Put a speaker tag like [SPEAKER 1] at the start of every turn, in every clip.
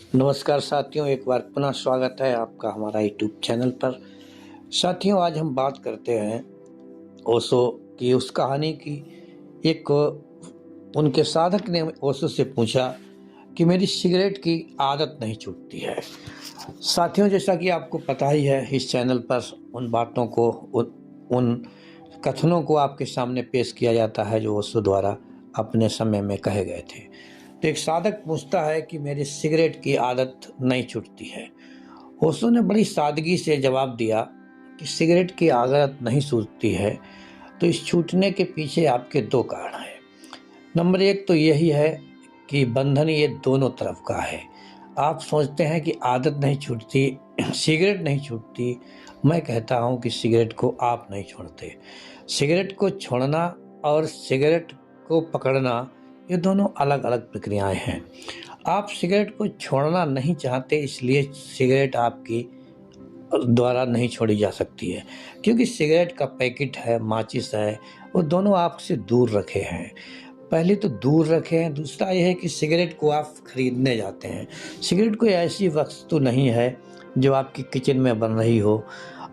[SPEAKER 1] नमस्कार साथियों, एक बार पुनः स्वागत है आपका हमारा यूट्यूब चैनल पर। साथियों, आज हम बात करते हैं ओशो की उस कहानी की। एक उनके साधक ने ओशो से पूछा कि मेरी सिगरेट की आदत नहीं छूटती है। साथियों, जैसा कि आपको पता ही है, इस चैनल पर उन बातों को उन कथनों को आपके सामने पेश किया जाता है जो ओशो द्वारा अपने समय में कहे गए थे। तो एक साधक पूछता है कि मेरी सिगरेट की आदत नहीं छूटती है। ओशो ने बड़ी सादगी से जवाब दिया कि सिगरेट की आदत नहीं छूटती है तो इस छूटने के पीछे आपके दो कारण हैं। नंबर एक तो यही है कि बंधन ये दोनों तरफ का है। आप सोचते हैं कि आदत नहीं छूटती, सिगरेट नहीं छूटती। मैं कहता हूं कि सिगरेट को आप नहीं छोड़ते। सिगरेट को छोड़ना और सिगरेट को पकड़ना ये दोनों अलग अलग प्रक्रियाएं हैं। आप सिगरेट को छोड़ना नहीं चाहते, इसलिए सिगरेट आपकी द्वारा नहीं छोड़ी जा सकती है, क्योंकि सिगरेट का पैकेट है, माचिस है, वो दोनों आपसे दूर रखे हैं। पहले तो दूर रखे हैं, दूसरा यह है कि सिगरेट को आप खरीदने जाते हैं। सिगरेट कोई ऐसी वस्तु नहीं है जो आपकी किचन में बन रही हो,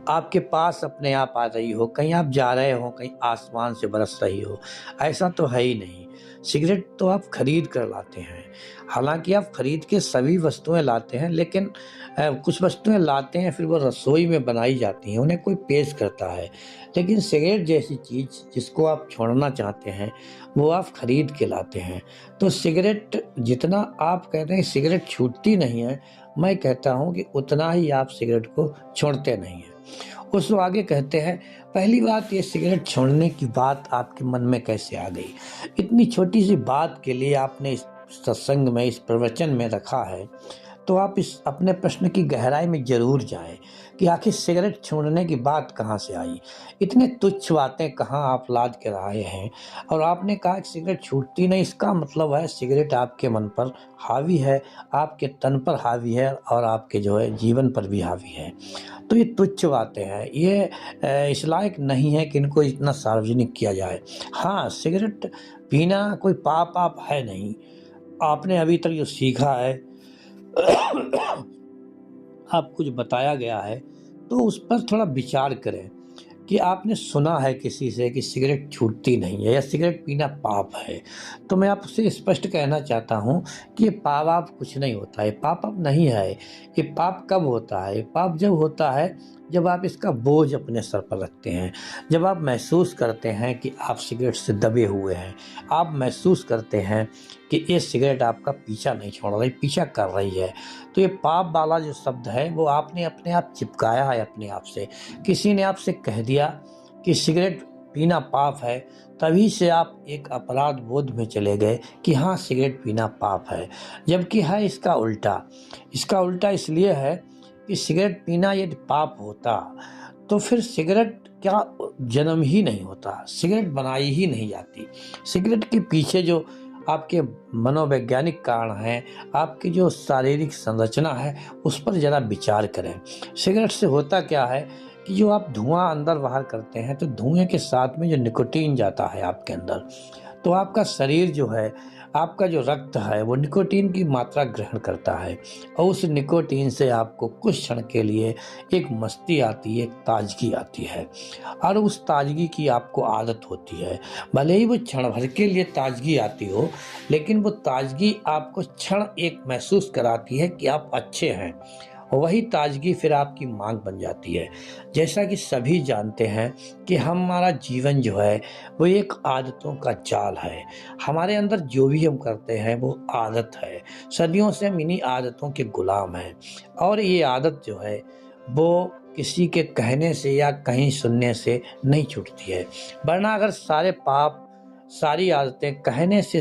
[SPEAKER 1] आपके पास अपने आप आ रही हो, कहीं आप जा रहे हो, कहीं आसमान से बरस रही हो, ऐसा तो है ही नहीं। सिगरेट तो आप खरीद कर लाते हैं। हालांकि आप खरीद के सभी वस्तुएं लाते हैं, लेकिन कुछ वस्तुएं लाते हैं फिर वो रसोई में बनाई जाती हैं, उन्हें कोई पेश करता है। लेकिन सिगरेट जैसी चीज़ जिसको आप छोड़ना चाहते हैं वो आप खरीद के लाते हैं। तो सिगरेट जितना आप कहते हैं सिगरेट छूटती नहीं है, मैं कहता हूं कि उतना ही आप सिगरेट को छोड़ते नहीं हैं। उस आगे कहते हैं, पहली बात ये सिगरेट छोड़ने की बात आपके मन में कैसे आ गई? इतनी छोटी सी बात के लिए आपने इस सत्संग में, इस प्रवचन में रखा है, तो आप इस अपने प्रश्न की गहराई में जरूर जाएं कि आखिर सिगरेट छोड़ने की बात कहाँ से आई। इतने तुच्छ बातें कहाँ आप लाद के लाए हैं। और आपने कहा कि सिगरेट छूटती नहीं, इसका मतलब है सिगरेट आपके मन पर हावी है, आपके तन पर हावी है और आपके जो है जीवन पर भी हावी है। तो ये तुच्छ बातें हैं, ये इस लायक नहीं है कि इनको इतना सार्वजनिक किया जाए। हाँ, सिगरेट पीना कोई पाप आप है नहीं। आपने अभी तक जो सीखा है आप कुछ बताया गया है, तो उस पर थोड़ा विचार करें कि आपने सुना है किसी से कि सिगरेट छूटती नहीं है या सिगरेट पीना पाप है। तो मैं आपसे स्पष्ट कहना चाहता हूँ कि ये पाप आप कुछ नहीं होता है, पाप आप नहीं है। ये पाप कब होता है? पाप जब होता है जब आप इसका बोझ अपने सर पर रखते हैं, जब आप महसूस करते हैं कि आप सिगरेट से दबे हुए हैं, आप महसूस करते हैं कि ये सिगरेट आपका पीछा नहीं छोड़ रही, पीछा कर रही है। तो ये पाप वाला जो शब्द है वो आपने अपने आप चिपकाया है अपने आप से। किसी ने आपसे कह दिया कि सिगरेट पीना पाप है, तभी से आप एक अपराध बोध में चले गए कि हाँ, सिगरेट पीना पाप है। जबकि है इसका उल्टा। इसका उल्टा इसलिए है कि सिगरेट पीना यदि पाप होता तो फिर सिगरेट क्या जन्म ही नहीं होता, सिगरेट बनाई ही नहीं जाती। सिगरेट के पीछे जो आपके मनोवैज्ञानिक कारण हैं, आपकी जो शारीरिक संरचना है, उस पर ज़रा विचार करें। सिगरेट से होता क्या है कि जो आप धुआं अंदर बाहर करते हैं, तो धुएं के साथ में जो निकोटीन जाता है आपके अंदर, तो आपका शरीर जो है, आपका जो रक्त है, वो निकोटीन की मात्रा ग्रहण करता है और उस निकोटीन से आपको कुछ क्षण के लिए एक मस्ती आती है, एक ताजगी आती है और उस ताजगी की आपको आदत होती है। भले ही वो क्षण भर के लिए ताजगी आती हो, लेकिन वो ताजगी आपको क्षण एक महसूस कराती है कि आप अच्छे हैं। वही ताजगी फिर आपकी मांग बन जाती है। जैसा कि सभी जानते हैं कि हमारा जीवन जो है वो एक आदतों का जाल है। हमारे अंदर जो भी हम करते हैं वो आदत है। सदियों से हम इन्हीं आदतों के गुलाम हैं और ये आदत जो है वो किसी के कहने से या कहीं सुनने से नहीं छूटती है। वरना अगर सारे पाप, सारी आदतें कहने से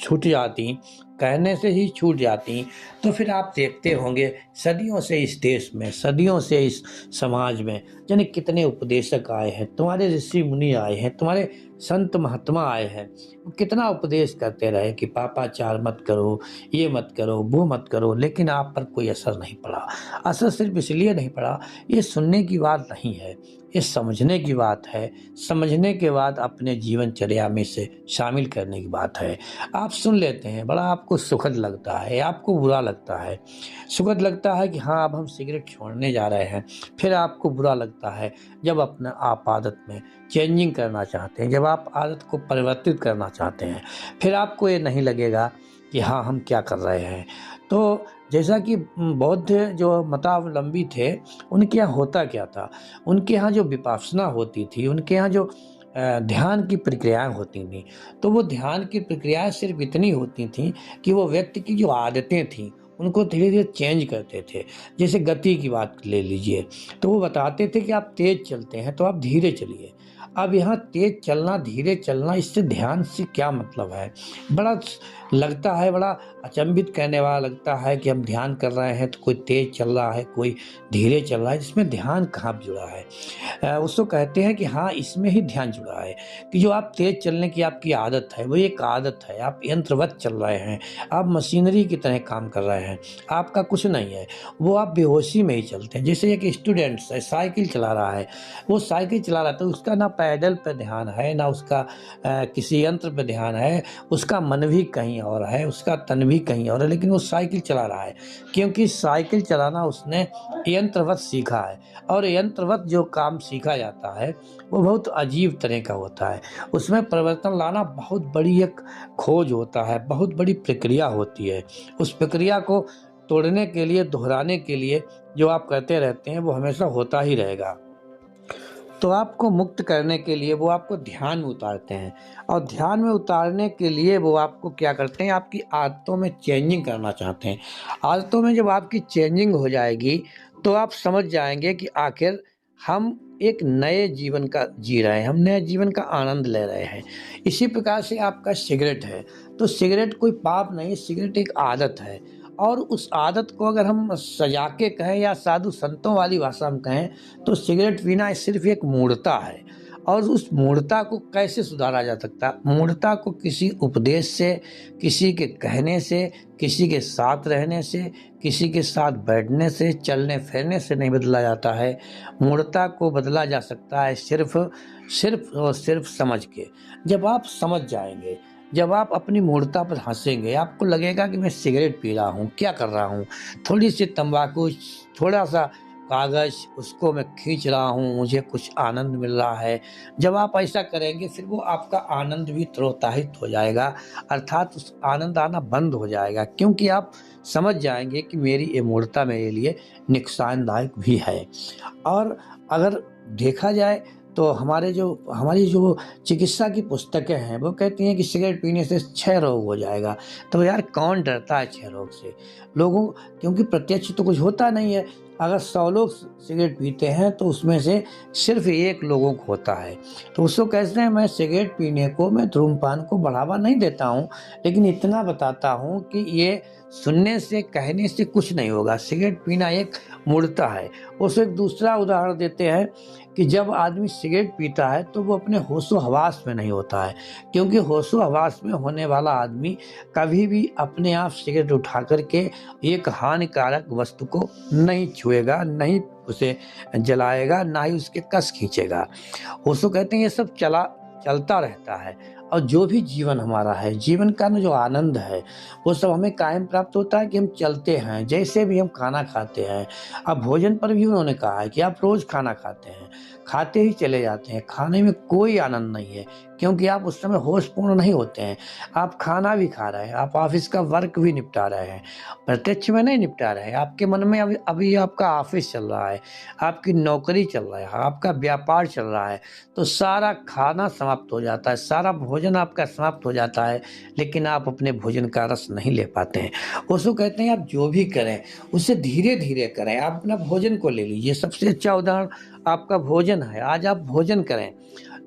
[SPEAKER 1] छूट जाती, कहने से ही छूट जाती, तो फिर आप देखते होंगे सदियों से इस देश में, सदियों से इस समाज में जाने कितने उपदेशक आए हैं, तुम्हारे ऋषि मुनि आए हैं, तुम्हारे संत महात्मा आए हैं, वो कितना उपदेश करते रहे कि पापाचार मत करो, ये मत करो, वो मत करो, लेकिन आप पर कोई असर नहीं पड़ा। असर सिर्फ इसलिए नहीं पड़ा, ये सुनने की बात नहीं है, ये समझने की बात है। समझने के बाद अपने जीवनचर्या में से शामिल करने की बात है। आप सुन लेते हैं, बड़ा आपको सुखद लगता है, आपको बुरा लगता है। सुखद लगता है कि हाँ, अब हम सिगरेट छोड़ने जा रहे हैं। फिर आपको बुरा लगता है जब अपना आप आदत में चेंजिंग करना चाहते हैं, जब आप आदत को परिवर्तित करना चाहते हैं। फिर आपको ये नहीं लगेगा कि हाँ, हम क्या कर रहे हैं। तो जैसा कि बौद्ध जो मतावलंबी थे, उनके यहाँ होता क्या था, उनके यहाँ जो विपश्यना होती थी, उनके यहाँ जो ध्यान की प्रक्रियाएं होती थीं, तो वो ध्यान की प्रक्रियाएं सिर्फ इतनी होती थीं कि वो व्यक्ति की जो आदतें थीं उनको धीरे धीरे चेंज करते थे। जैसे गति की बात ले लीजिए, तो वो बताते थे कि आप तेज चलते हैं तो आप धीरे चलिए। अब यहाँ तेज चलना, धीरे चलना, इससे ध्यान से क्या मतलब है? बड़ा लगता है, बड़ा अचंभित करने वाला लगता है कि हम ध्यान कर रहे हैं तो कोई तेज चल रहा है, कोई धीरे चल रहा है, इसमें ध्यान कहाँ जुड़ा है? उसको कहते हैं कि हाँ, इसमें ही ध्यान जुड़ा है कि जो आप तेज चलने की आपकी आदत है, वो एक आदत है। आप यंत्रवत चल रहे हैं, आप मशीनरी की तरह काम कर रहे हैं, आपका कुछ नहीं है, वो आप बेहोशी में ही चलते हैं। जैसे एक स्टूडेंट्स है, साइकिल चला रहा है, वो साइकिल चला रहा है तो उसका ना पैडल पे ध्यान है, ना उसका किसी यंत्र पे ध्यान है, उसका मन भी कहीं और है, उसका तन भी कहीं और है, लेकिन वो साइकिल चला रहा है क्योंकि साइकिल चलाना उसने यंत्रवत सीखा है। और यंत्रवत जो काम सीखा जाता है वो बहुत अजीब तरह का होता है, उसमें परिवर्तन लाना बहुत बड़ी एक खोज होता है, बहुत बड़ी प्रक्रिया होती है। उस प्रक्रिया को तोड़ने के लिए, दोहराने के लिए जो आप करते रहते हैं वो हमेशा होता ही रहेगा। तो आपको मुक्त करने के लिए वो आपको ध्यान में उतारते हैं, और ध्यान में उतारने के लिए वो आपको क्या करते हैं, आपकी आदतों में चेंजिंग करना चाहते हैं। आदतों में जब आपकी चेंजिंग हो जाएगी तो आप समझ जाएंगे कि आखिर हम एक नए जीवन का जी रहे हैं, हम नए जीवन का आनंद ले रहे हैं। इसी प्रकार से आपका सिगरेट है, तो सिगरेट कोई पाप नहीं, सिगरेट एक आदत है। और उस आदत को अगर हम सजा के कहें या साधु संतों वाली भाषा में कहें तो सिगरेट पीना सिर्फ एक मूढ़ता है। और उस मूढ़ता को कैसे सुधारा जा सकता है? मूढ़ता को किसी उपदेश से, किसी के कहने से, किसी के साथ रहने से, किसी के साथ बैठने से, चलने फिरने से नहीं बदला जाता है। मूढ़ता को बदला जा सकता है सिर्फ सिर्फ और सिर्फ समझ के। जब आप समझ जाएंगे, जब आप अपनी मूर्खता पर हंसेंगे, आपको लगेगा कि मैं सिगरेट पी रहा हूँ, क्या कर रहा हूँ, थोड़ी सी तंबाकू, थोड़ा सा कागज, उसको मैं खींच रहा हूँ, मुझे कुछ आनंद मिल रहा है। जब आप ऐसा करेंगे फिर वो आपका आनंद भी तरोताहित हो जाएगा, अर्थात उस आनंद आना बंद हो जाएगा, क्योंकि आप समझ जाएंगे कि मेरी ये मूर्खता मेरे लिए नुकसानदायक भी है। और अगर देखा जाए तो हमारी जो चिकित्सा की पुस्तकें हैं वो कहती हैं कि सिगरेट पीने से 6 रोग हो जाएगा। तो यार कौन डरता है 6 रोग से? लोगों, क्योंकि प्रत्यक्ष तो कुछ होता नहीं है। अगर 100 लोग सिगरेट पीते हैं तो उसमें से सिर्फ 1 लोगों को होता है। तो उसको कहते हैं, मैं सिगरेट पीने को, मैं धूम्रपान को बढ़ावा नहीं देता हूँ, लेकिन इतना बताता हूँ कि ये सुनने से, कहने से कुछ नहीं होगा। सिगरेट पीना एक मूढ़ता है। उसको एक दूसरा उदाहरण देते हैं कि जब आदमी सिगरेट पीता है तो वो अपने होशो हवास में नहीं होता है, क्योंकि होशो हवास में होने वाला आदमी कभी भी अपने आप सिगरेट उठा करके एक हानिकारक वस्तु को नहीं छुएगा, नहीं उसे जलाएगा, ना ही उसके कस खींचेगा। होशो कहते हैं ये सब चलता रहता है। और जो भी जीवन हमारा है, जीवन का जो आनंद है, वो सब हमें कायम प्राप्त होता है कि हम चलते हैं, जैसे भी हम खाना खाते हैं। अब भोजन पर भी उन्होंने कहा है कि आप रोज खाना खाते हैं, खाते ही चले जाते हैं, खाने में कोई आनंद नहीं है, क्योंकि आप उस समय होशपूर्ण नहीं होते हैं। आप खाना भी खा रहे हैं, आप ऑफिस का वर्क भी निपटा रहे हैं, प्रत्यक्ष में नहीं निपटा रहे हैं। आपके मन में अभी आपका ऑफिस चल रहा है, आपकी नौकरी चल रहा है, आपका व्यापार चल रहा है, तो सारा खाना समाप्त हो जाता है, सारा भोजन आपका समाप्त हो जाता है, लेकिन आप अपने भोजन का रस नहीं ले पाते हैं। उसको कहते हैं आप जो भी करें उसे धीरे धीरे करें। आप अपना भोजन को ले लीजिए, सबसे अच्छा उदाहरण आपका भोजन है। आज आप भोजन करें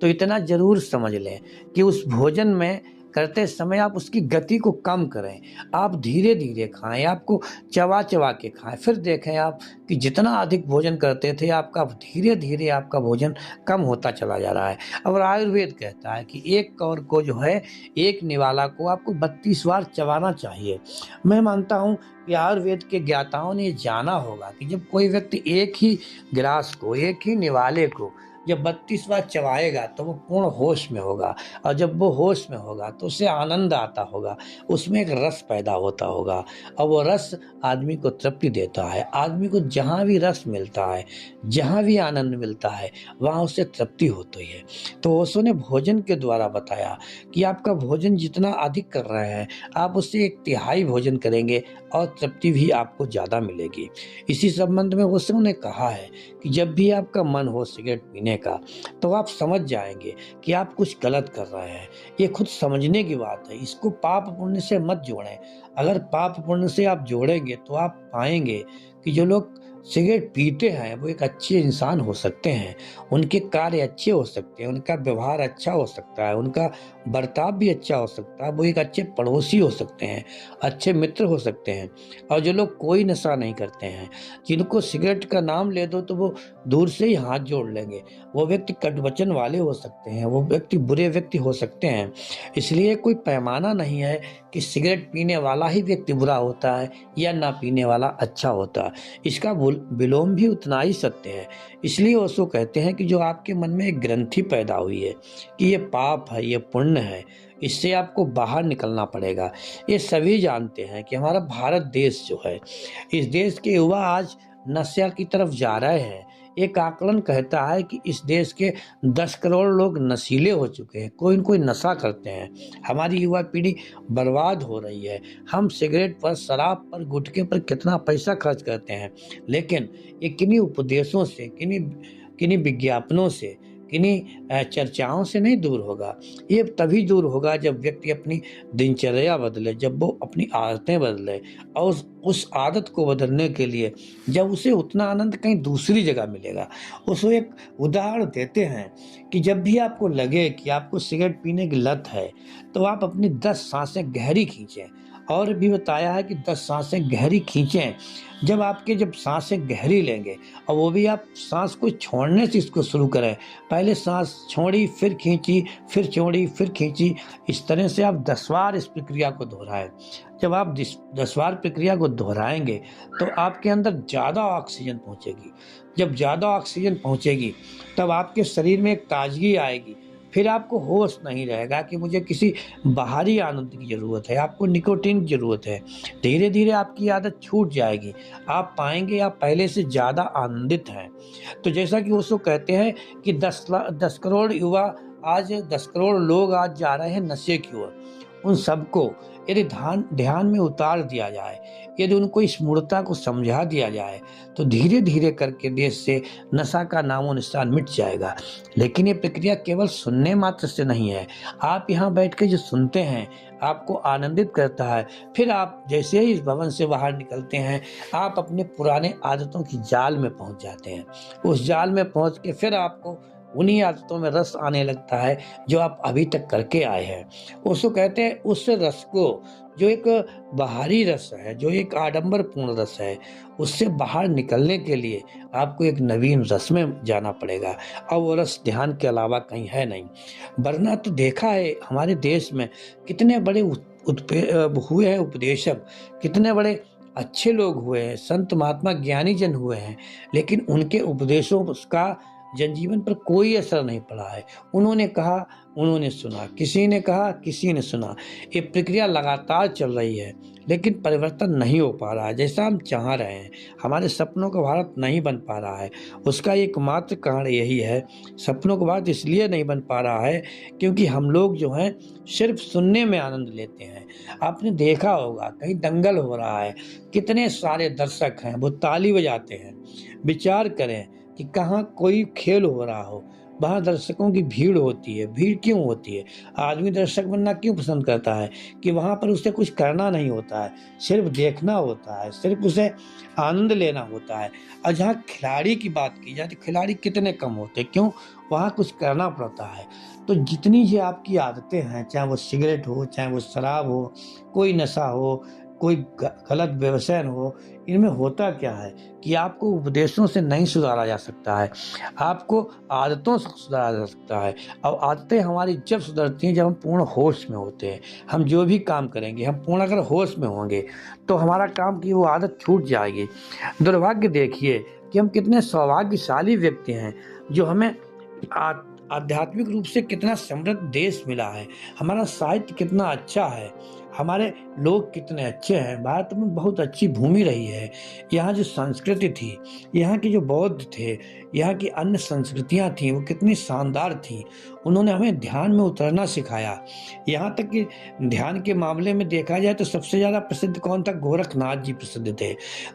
[SPEAKER 1] तो इतना जरूर समझ लें कि उस भोजन में करते समय आप उसकी गति को कम करें। आप धीरे-धीरे खाएँ, आपको चबा-चबा के खाएँ। फिर देखें आप कि जितना अधिक भोजन करते थे, आपका धीरे-धीरे आपका भोजन कम होता चला जा रहा है। और आयुर्वेद कहता है कि एक कौर को जो है, एक निवाला को आपको 32 बार चबाना चाहिए। मैं मानता हूँ कि आयुर्वेद के ज्ञाताओं ने जाना होगा कि जब कोई व्यक्ति एक ही ग्रास को, एक ही निवाले को जब 32 बार चबाएगा तो वो पूर्ण होश में होगा, और जब वो होश में होगा तो उसे आनंद आता होगा, उसमें एक रस पैदा होता होगा, और वो रस आदमी को तृप्ति देता है। आदमी को जहाँ भी रस मिलता है, जहाँ भी आनंद मिलता है, वहाँ उसे तृप्ति होती है। तो ओशो ने भोजन के द्वारा बताया कि आपका भोजन जितना अधिक कर रहे हैं, आप उससे 1/3 भोजन करेंगे और तृप्ति भी आपको ज़्यादा मिलेगी। इसी संबंध में ओशो ने कहा है कि जब भी आपका मन हो सिगरेट पीने का, तो आप समझ जाएँगे कि आप कुछ गलत कर रहे हैं। ये खुद समझने की बात है, इसको पाप पुण्य से मत जोड़ें। अगर पाप पुण्य से आप जोड़ेंगे तो आप पाएँगे कि जो लोग सिगरेट पीते हैं वो एक अच्छे इंसान हो सकते हैं, उनके कार्य अच्छे हो सकते हैं, उनका व्यवहार अच्छा हो सकता है, उनका बर्ताव भी अच्छा हो सकता है, वो एक अच्छे पड़ोसी हो सकते हैं, अच्छे मित्र हो सकते हैं। और जो लोग कोई नशा नहीं करते हैं, जिनको सिगरेट का नाम ले दो तो वो दूर से ही हाथ जोड़ लेंगे, वो व्यक्ति कटवचन वाले हो सकते हैं, वो व्यक्ति बुरे व्यक्ति हो सकते हैं। इसलिए कोई पैमाना नहीं है कि सिगरेट पीने वाला ही व्यक्ति बुरा होता है या ना पीने वाला अच्छा होता है। इसका विलोम भी उतना ही सत्य है। इसलिए ओशो कहते हैं कि जो आपके मन में एक ग्रंथि पैदा हुई है कि ये पाप है, ये पुण्य है, इससे आपको बाहर निकलना पड़ेगा। ये सभी जानते हैं कि हमारा भारत देश जो है, इस देश के युवा आज नशा की तरफ जा रहे हैं। एक आकलन कहता है कि इस देश के 10 करोड़ लोग नशीले हो चुके हैं, कोई न कोई नशा करते हैं। हमारी युवा पीढ़ी बर्बाद हो रही है। हम सिगरेट पर, शराब पर, गुटखे पर कितना पैसा खर्च करते हैं, लेकिन ये किन्हीं उपदेशों से, किन्हीं विज्ञापनों से, किन्हीं चर्चाओं से नहीं दूर होगा। ये तभी दूर होगा जब व्यक्ति अपनी दिनचर्या बदले, जब वो अपनी आदतें बदले, और उस आदत को बदलने के लिए जब उसे उतना आनंद कहीं दूसरी जगह मिलेगा। उसको एक उदाहरण देते हैं कि जब भी आपको लगे कि आपको सिगरेट पीने की लत है, तो आप अपनी 10 सांसें गहरी खींचें। और भी बताया है कि 10 सांसें गहरी खींचें। जब सांसें गहरी लेंगे, और वो भी आप सांस को छोड़ने से इसको शुरू करें। पहले सांस छोड़ी, फिर खींची, फिर छोड़ी, फिर खींची। इस तरह से आप 10 बार इस प्रक्रिया को दोहराएं। जब आप 10 बार प्रक्रिया को दोहराएंगे तो आपके अंदर ज़्यादा ऑक्सीजन पहुंचेगी। जब ज़्यादा ऑक्सीजन पहुंचेगी तब आपके शरीर में एक ताजगी आएगी। फिर आपको होश नहीं रहेगा कि मुझे किसी बाहरी आनंद की ज़रूरत है, आपको निकोटीन की ज़रूरत है। धीरे धीरे आपकी आदत छूट जाएगी, आप पाएंगे आप पहले से ज़्यादा आनंदित हैं। तो जैसा कि ओशो कहते हैं कि 10 करोड़ युवा आज, 10 करोड़ लोग आज जा रहे हैं नशे की ओर। उन सबको यदि ध्यान में उतार दिया जाए, यदि उनको इस मूर्खता को समझा दिया जाए, तो धीरे धीरे करके देश से नशा का नामो निशान मिट जाएगा। लेकिन ये प्रक्रिया केवल सुनने मात्र से नहीं है। आप यहाँ बैठ के जो सुनते हैं आपको आनंदित करता है, फिर आप जैसे ही इस भवन से बाहर निकलते हैं, आप अपने पुराने आदतों की जाल में पहुंच जाते हैं। उस जाल में पहुंच के फिर आपको उन्हीं आदतों में रस आने लगता है जो आप अभी तक करके आए हैं। उसको कहते हैं उस रस को, जो एक बाहरी रस है, जो एक आडंबरपूर्ण रस है, उससे बाहर निकलने के लिए आपको एक नवीन रस में जाना पड़ेगा, और वो रस ध्यान के अलावा कहीं है नहीं। वरना तो देखा है हमारे देश में कितने बड़े हुए हैं उपदेशक, कितने बड़े अच्छे लोग हुए हैं, संत महात्मा ज्ञानी जन हुए हैं, लेकिन उनके उपदेशों का जनजीवन पर कोई असर नहीं पड़ा है। उन्होंने कहा, उन्होंने सुना, किसी ने कहा, किसी ने सुना। ये प्रक्रिया लगातार चल रही है, लेकिन परिवर्तन नहीं हो पा रहा है जैसा हम चाह रहे हैं। हमारे सपनों का भारत नहीं बन पा रहा है। उसका एकमात्र कारण यही है, सपनों का भारत इसलिए नहीं बन पा रहा है क्योंकि हम लोग जो हैं सिर्फ सुनने में आनंद लेते हैं। आपने देखा होगा कहीं दंगल हो रहा है, कितने सारे दर्शक हैं, वो ताली बजाते हैं। विचार करें कि कहाँ कोई खेल हो रहा हो, वहाँ दर्शकों की भीड़ होती है। भीड़ क्यों होती है? आदमी दर्शक बनना क्यों पसंद करता है? कि वहाँ पर उसे कुछ करना नहीं होता है, सिर्फ देखना होता है, सिर्फ उसे आनंद लेना होता है। और जहाँ खिलाड़ी की बात की जाए तो खिलाड़ी कितने कम होते हैं। क्यों? वहाँ कुछ करना पड़ता है। तो जितनी ये आपकी आदतें हैं, चाहे वो सिगरेट हो, चाहे वो शराब हो, कोई नशा हो, कोई गलत व्यसन हो, इनमें होता क्या है कि आपको उपदेशों से नहीं सुधारा जा सकता है, आपको आदतों से सुधारा जा सकता है। और आदतें हमारी जब सुधरती हैं जब हम पूर्ण होश में होते हैं। हम जो भी काम करेंगे हम पूर्ण अगर होश में होंगे तो हमारा काम की वो आदत छूट जाएगी। दुर्भाग्य देखिए कि हम कितने सौभाग्यशाली व्यक्ति हैं जो हमें आध्यात्मिक रूप से कितना समृद्ध देश मिला है, हमारा साहित्य कितना अच्छा है, हमारे लोग कितने अच्छे हैं। भारत में बहुत अच्छी भूमि रही है। यहाँ जो संस्कृति थी, यहाँ के जो बौद्ध थे, यहाँ की अन्य संस्कृतियाँ थीं, वो कितनी शानदार थीं। उन्होंने हमें ध्यान में उतरना सिखाया। यहाँ तक कि ध्यान के मामले में देखा जाए तो सबसे ज़्यादा प्रसिद्ध कौन था? गोरखनाथ जी प्रसिद्ध थे।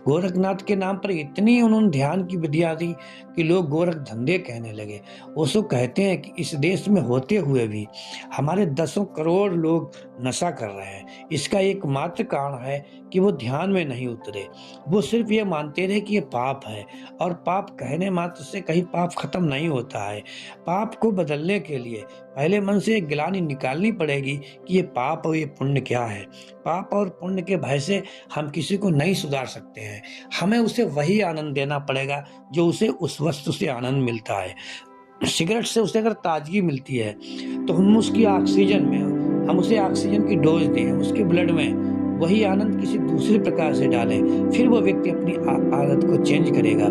[SPEAKER 1] गोरखनाथ के नाम पर इतनी उन्होंने ध्यान की विधियाँ दी कि लोग गोरख धंधे कहने लगे। ओशो कहते हैं कि इस देश में होते हुए भी हमारे दसों करोड़ लोग नशा कर रहे हैं। इसका एकमात्र कारण है कि वो ध्यान में नहीं उतरे। वो सिर्फ ये मानते रहे कि ये पाप है, और पाप कहने मात्र से कहीं पाप खत्म नहीं होता है। पाप को बदलने के लिए पहले मन से एक गिलानी निकालनी पड़ेगी कि ये पाप और ये पुण्य क्या है। पाप और पुण्य के भय से हम किसी को नहीं सुधार सकते हैं। हमें उसे वही आनंद देना पड़ेगा जो उसे उस वस्तु से आनंद मिलता है। सिगरेट से उसे अगर ताजगी मिलती है तो हम उसकी ऑक्सीजन में हम उसे ऑक्सीजन की डोज दें, उसके ब्लड में वही आनंद किसी दूसरे प्रकार से डालें, फिर वो व्यक्ति अपनी आदत को चेंज करेगा।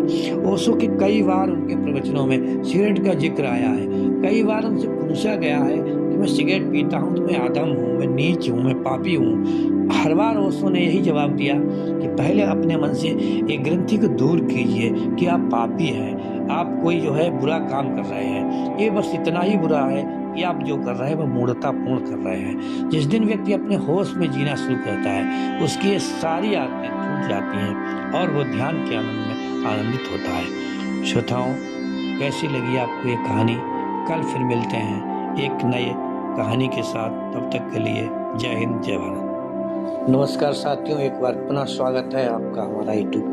[SPEAKER 1] ओशो के कई बार उनके प्रवचनों में सिगरेट का जिक्र आया है। कई बार उनसे पूछा गया है कि मैं सिगरेट पीता हूँ तो मैं आदम हूँ, मैं नीच हूँ, मैं पापी हूँ। हर बार ओशो ने यही जवाब दिया कि पहले अपने मन से एक ग्रंथि को दूर कीजिए कि आप पापी हैं, आप कोई जो है बुरा काम कर रहे हैं। ये बस इतना ही बुरा है कि आप जो कर रहे हैं वो मूढ़तापूर्ण कर रहे हैं। जिस दिन व्यक्ति अपने होश में जीना शुरू करता है उसकी ये सारी आदतें छूट जाती हैं और वो ध्यान के आनंद में आनंदित होता है। श्रोताओं, कैसी लगी आपको ये कहानी? कल फिर मिलते हैं एक नए कहानी के साथ। तब तक के लिए जय हिंद, जय भारत। नमस्कार साथियों, एक बार पुनः स्वागत है आपका हमारा यूट्यूब